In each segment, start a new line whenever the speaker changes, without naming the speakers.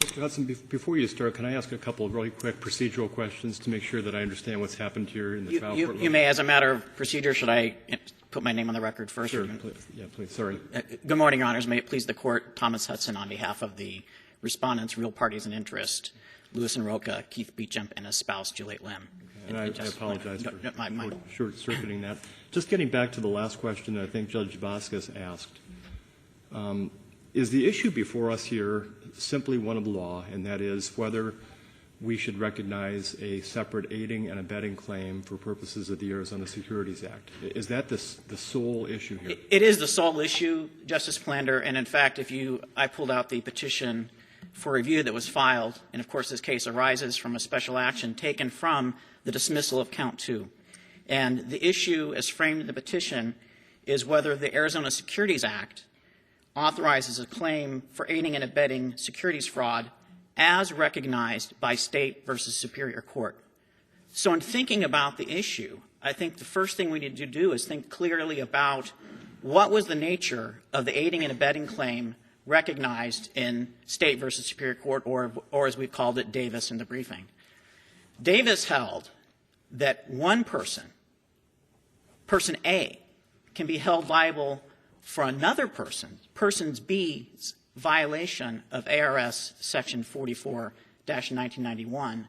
Mr. Hudson, before you start, can I ask a couple of really quick procedural questions to make sure that I understand what's happened here in the trial court?
You may, as a matter of procedure, should I put my name on the record first?
Sure, please. Yeah, please. Sorry.
Good morning, Your Honors. May it please the Court, Thomas Hudson on behalf of the respondents, real parties in interest, Lewis and Roca, Keith Beecham, and his spouse, Juliet Lim.
And I apologize for short-circuiting that. Just getting back to the last question that I think Judge Vasquez asked, is the issue before us here simply one of law, and that is whether we should recognize a separate aiding and abetting claim for purposes of the Arizona Securities Act? Is that the sole issue here?
It is the sole issue, Justice Plander, and in fact, I pulled out the petition for review that was filed, and of course this case arises from a special action taken from the dismissal of Count 2. And the issue as framed in the petition is whether the Arizona Securities Act authorizes a claim for aiding and abetting securities fraud as recognized by State versus Superior Court. So in thinking about the issue, I think the first thing we need to do is think clearly about what was the nature of the aiding and abetting claim recognized in State versus Superior Court, or as we called it, Davis in the briefing. Davis held that one person, person A, can be held liable for another person, person B's violation of ARS Section 44-1991,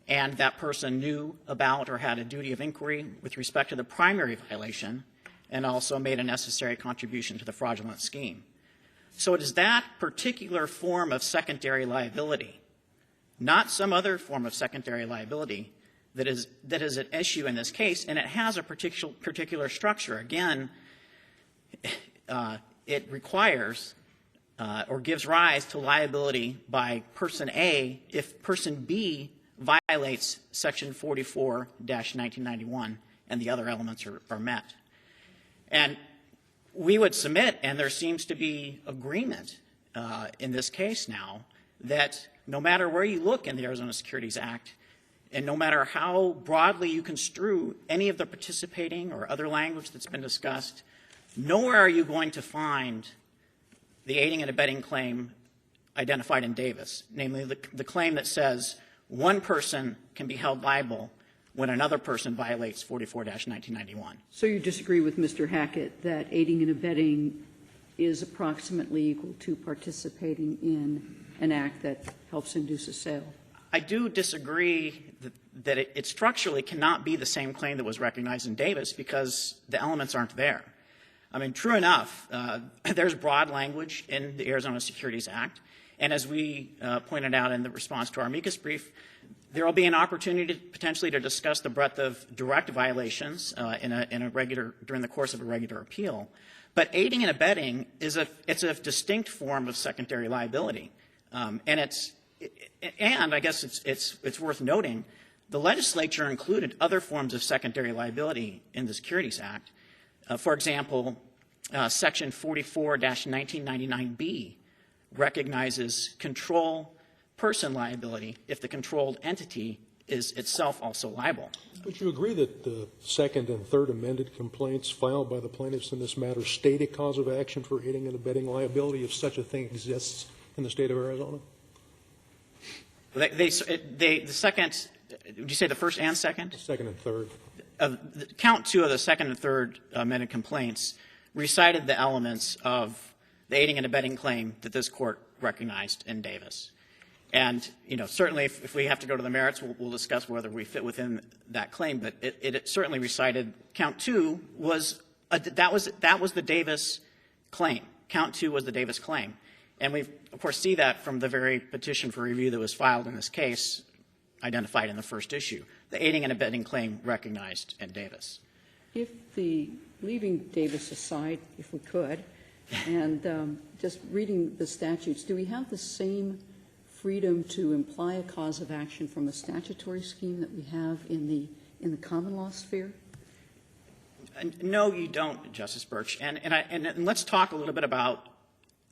and that person knew about or had a duty of inquiry with respect to the primary violation and also made a necessary contribution to the fraudulent scheme. So it is that particular form of secondary liability, not some other form of secondary liability, that is at issue in this case, and it has a particular structure. Again, it requires or gives rise to liability by person A if person B violates Section 44-1991 and the other elements are met. And we would submit, and there seems to be agreement in this case now, that no matter where you look in the Arizona Securities Act, and no matter how broadly you construe any of the participating or other language that's been discussed, nowhere are you going to find the aiding and abetting claim identified in Davis, namely the claim that says one person can be held liable when another person violates 44-1991.
So you disagree with Mr. Hackett that aiding and abetting is approximately equal to participating in an act that helps induce a sale?
I do disagree that it structurally cannot be the same claim that was recognized in Davis because the elements aren't there. I mean, true enough, there's broad language in the Arizona Securities Act, and as we pointed out in the response to our amicus brief, there will be an opportunity potentially to discuss the breadth of direct violations during the course of a regular appeal. But aiding and abetting it's a distinct form of secondary liability, and I guess it's worth noting the legislature included other forms of secondary liability in the Securities Act. For example, Section 44-1999B recognizes control person liability if the controlled entity is itself also liable.
Would you agree that the second and third amended complaints filed by the plaintiffs in this matter state a cause of action for aiding and abetting liability if such a thing exists in the state of Arizona?
The second, would you say the first and second?
The second and third.
Count 2 of the second and third amended complaints recited the elements of the aiding and abetting claim that this court recognized in Davis. And, certainly if we have to go to the merits, we'll discuss whether we fit within that claim. But it certainly recited count 2 was that was the Davis claim. Count 2 was the Davis claim. And we, of course, see that from the very petition for review that was filed in this case, identified in the first issue. The aiding and abetting claim recognized in Davis.
Leaving Davis aside, if we could, and just reading the statutes, do we have the same freedom to imply a cause of action from a statutory scheme that we have in the common law sphere?
No, you don't, Justice Birch. And let's talk a little bit about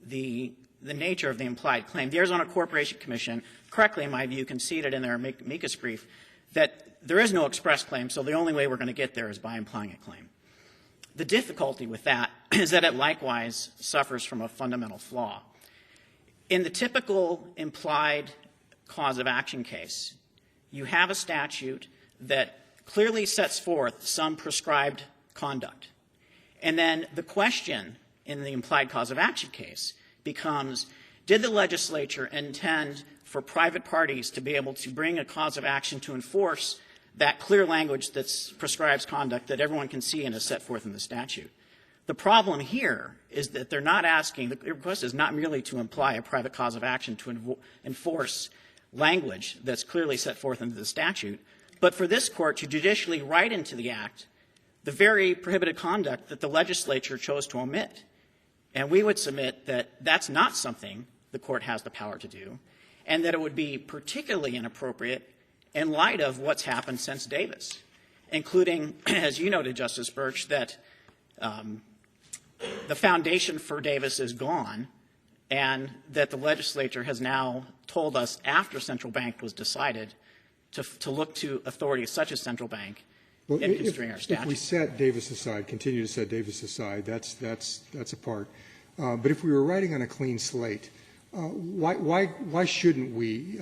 the nature of the implied claim. The Arizona Corporation Commission, correctly in my view, conceded in their amicus brief that there is no express claim, so the only way we're going to get there is by implying a claim. The difficulty with that is that it likewise suffers from a fundamental flaw. In the typical implied cause of action case, you have a statute that clearly sets forth some prescribed conduct. And then the question in the implied cause of action case becomes, did the legislature intend for private parties to be able to bring a cause of action to enforce that clear language that prescribes conduct that everyone can see and is set forth in the statute? The problem here is that they're not asking, the request is not merely to imply a private cause of action to enforce language that's clearly set forth in the statute, but for this court to judicially write into the act the very prohibited conduct that the legislature chose to omit. And we would submit that that's not something the court has the power to do, and that it would be particularly inappropriate in light of what's happened since Davis, including, as you noted, Justice Birch, that the foundation for Davis is gone, and that the legislature has now told us after central bank was decided to look to authorities such as central bank in construing our statute.
If we set Davis aside, continue to set Davis aside, that's a part. But if we were writing on a clean slate, why shouldn't we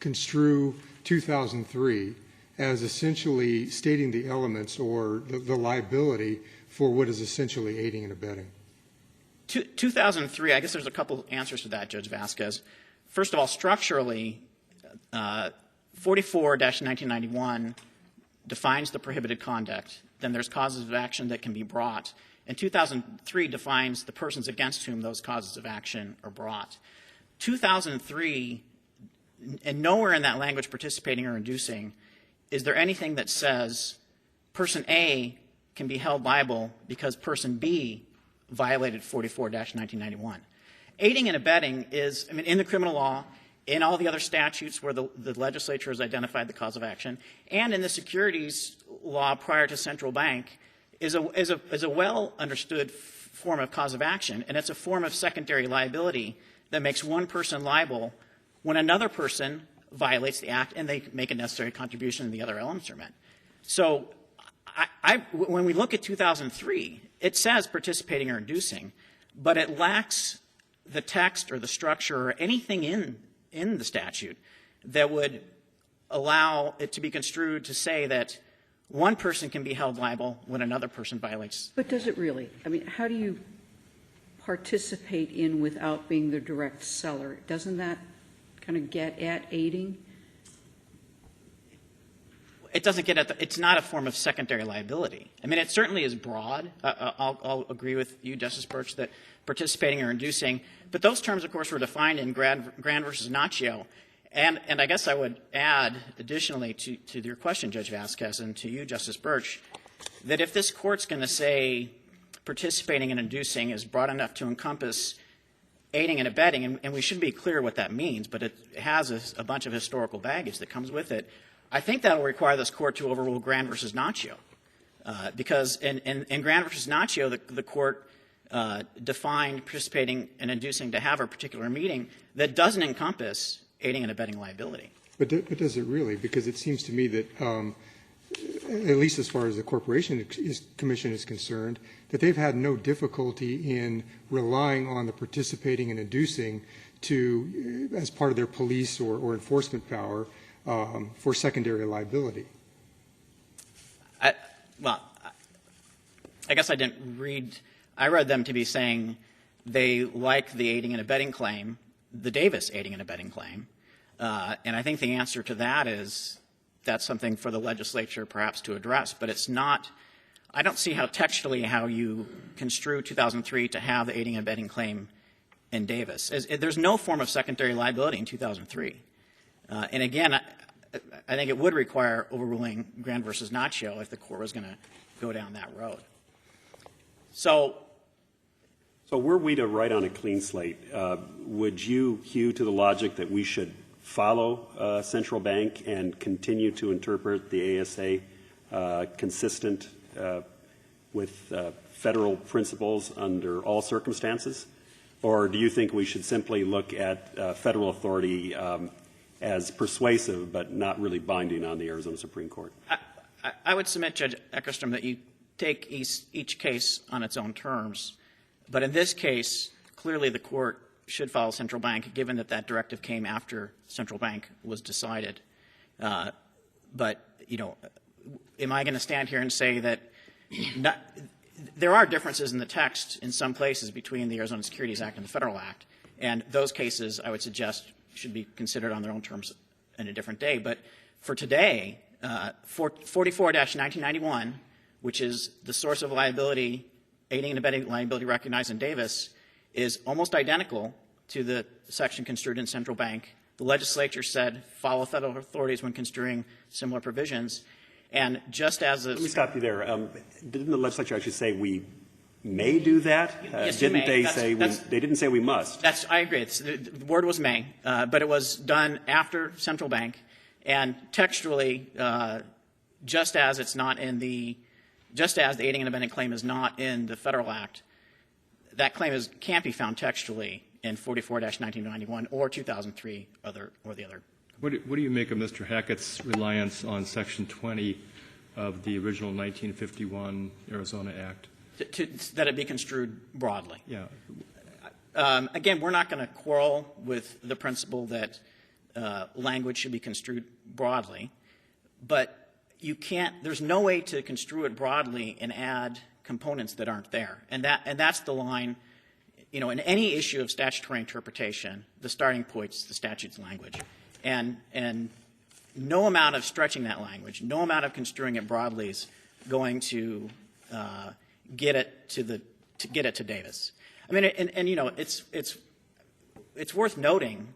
construe 2003 as essentially stating the elements or the liability for what is essentially aiding and abetting?
2003, I guess there's a couple answers to that, Judge Vasquez. First of all, structurally, 44-1991 defines the prohibited conduct. Then there's causes of action that can be brought. And 2003 defines the persons against whom those causes of action are brought. 2003, and nowhere in that language, participating or inducing, is there anything that says person A can be held liable because person B violated 44-1991. Aiding and abetting is, I mean, in the criminal law, in all the other statutes where the legislature has identified the cause of action, and in the securities law prior to central bank, is a well understood form of cause of action, and it's a form of secondary liability that makes one person liable when another person violates the act and they make a necessary contribution and the other elements are met. So when we look at 2003, it says participating or inducing, but it lacks the text or the structure or anything in the statute that would allow it to be construed to say that one person can be held liable when another person violates.
But does it really? I mean, how do you participate in without being the direct seller? Doesn't that kind of get at aiding?
It doesn't get at it's not a form of secondary liability. I mean, it certainly is broad. I'll agree with you, Justice Birch, that participating or inducing, but those terms, of course, were defined in Grand versus Naccio. And I guess I would add, additionally, to your question, Judge Vasquez, and to you, Justice Birch, that if this court's going to say participating and inducing is broad enough to encompass aiding and abetting, and we should be clear what that means, but it has a bunch of historical baggage that comes with it, I think that will require this court to overrule Grand versus Naccio, because in Grand versus Naccio, the court defined participating and inducing to have a particular meeting that doesn't encompass aiding and abetting liability.
But does it really? Because it seems to me that, at least as far as the Corporation Commission is concerned, that they've had no difficulty in relying on the participating and inducing to, as part of their police or enforcement power, for secondary liability.
I guess I didn't read. I read them to be saying they like the aiding and abetting claim, the Davis aiding and abetting claim, and I think the answer to that is that's something for the legislature perhaps to address, but it's not. I don't see how textually how you construe 2003 to have the aiding and abetting claim in Davis. There's no form of secondary liability in 2003. And again, I think it would require overruling Grand versus Naccio if the court was going to go down that road. So
were we to write on a clean slate, would you hew to the logic that we should follow central bank and continue to interpret the ASA consistent with federal principles under all circumstances? Or do you think we should simply look at federal authority as persuasive but not really binding on the Arizona Supreme Court?
I would submit, Judge Eckerstrom, that you take each case on its own terms. But in this case, clearly the court should follow central bank, given that that directive came after central bank was decided. But, you know, am I going to stand here and say that there are differences in the text in some places between the Arizona Securities Act and the Federal Act, and those cases I would suggest should be considered on their own terms in a different day. But for today, 44-1991, which is the source of liability, aiding and abetting liability recognized in Davis, is almost identical to the section construed in central bank. The legislature said follow federal authorities when construing similar provisions. And just as
Let me stop you there. Didn't the legislature actually say we may do that?
Yes, you
didn't
may.
they say they didn't say we must?
I agree. The word was may, but it was done after central bank. And textually, just as the aiding and abetting claim is not in the Federal Act, that claim can't be found textually in 44-1991 or 2003 or the other.
What do you make of Mr. Hackett's reliance on Section 20 of the original 1951 Arizona Act?
That it be construed broadly.
Yeah.
Again, we're not going to quarrel with the principle that language should be construed broadly, but you can't. There's no way to construe it broadly and add components that aren't there, and that's the line. You know, in any issue of statutory interpretation, the starting point is the statute's language, and no amount of stretching that language, no amount of construing it broadly is going to get it to Davis. I mean, and you know, it's worth noting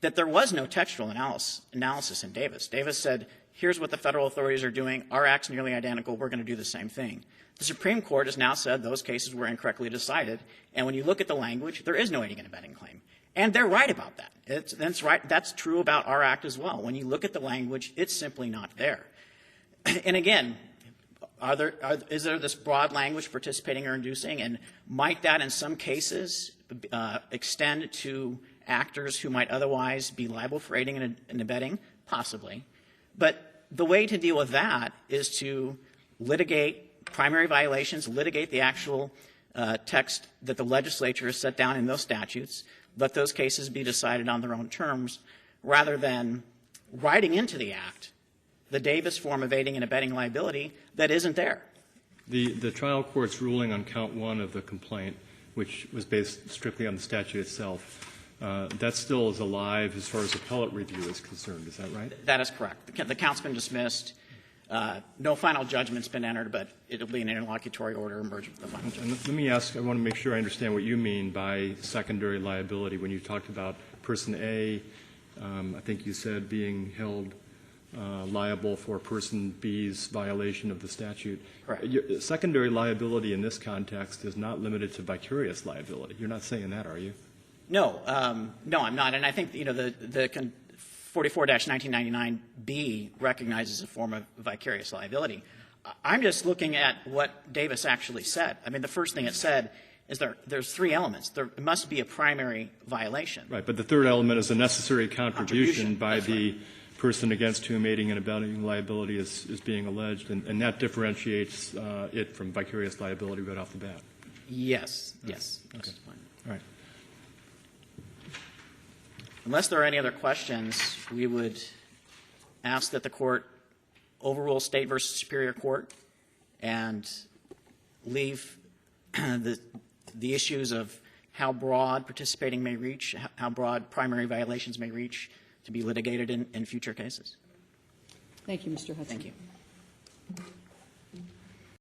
that there was no textual analysis in Davis. Davis said, here's what the federal authorities are doing. Our act's nearly identical. We're going to do the same thing. The Supreme Court has now said those cases were incorrectly decided. And when you look at the language, there is no aiding and abetting claim. And they're right about that. That's right. That's true about our act as well. When you look at the language, it's simply not there. And again, is there this broad language, participating or inducing? And might that in some cases extend to actors who might otherwise be liable for aiding and abetting? Possibly. But the way to deal with that is to litigate primary violations, litigate the actual text that the legislature has set down in those statutes, let those cases be decided on their own terms, rather than writing into the act the Davis form of aiding and abetting liability that isn't there.
The trial court's ruling on count one of the complaint, which was based strictly on the statute itself, that still is alive as far as appellate review is concerned. Is that right?
That is correct. The count's been dismissed. No final judgment's been entered, but it'll be an interlocutory order emerging from the final judgment.
Let me ask, I want to make sure I understand what you mean by secondary liability. When you talked about person A, I think you said being held liable for person B's violation of the statute.
Correct.
Secondary liability in this context is not limited to vicarious liability. You're not saying that, are you?
No, no, I'm not. And I think, you know, the 44-1999B recognizes a form of vicarious liability. I'm just looking at what Davis actually said. I mean, the first thing it said is there's three elements. There must be a primary violation.
Right, but the third element is a necessary contribution by the person against whom aiding and abetting liability is being alleged, and that differentiates it from vicarious liability right off the bat.
Yes, yes.
Okay. All right.
Unless there are any other questions, we would ask that the court overrule State versus Superior Court and leave the issues of how broad participating may reach, how broad primary violations may reach, to be litigated in future cases.
Thank you, Mr. Hudson.
Thank you.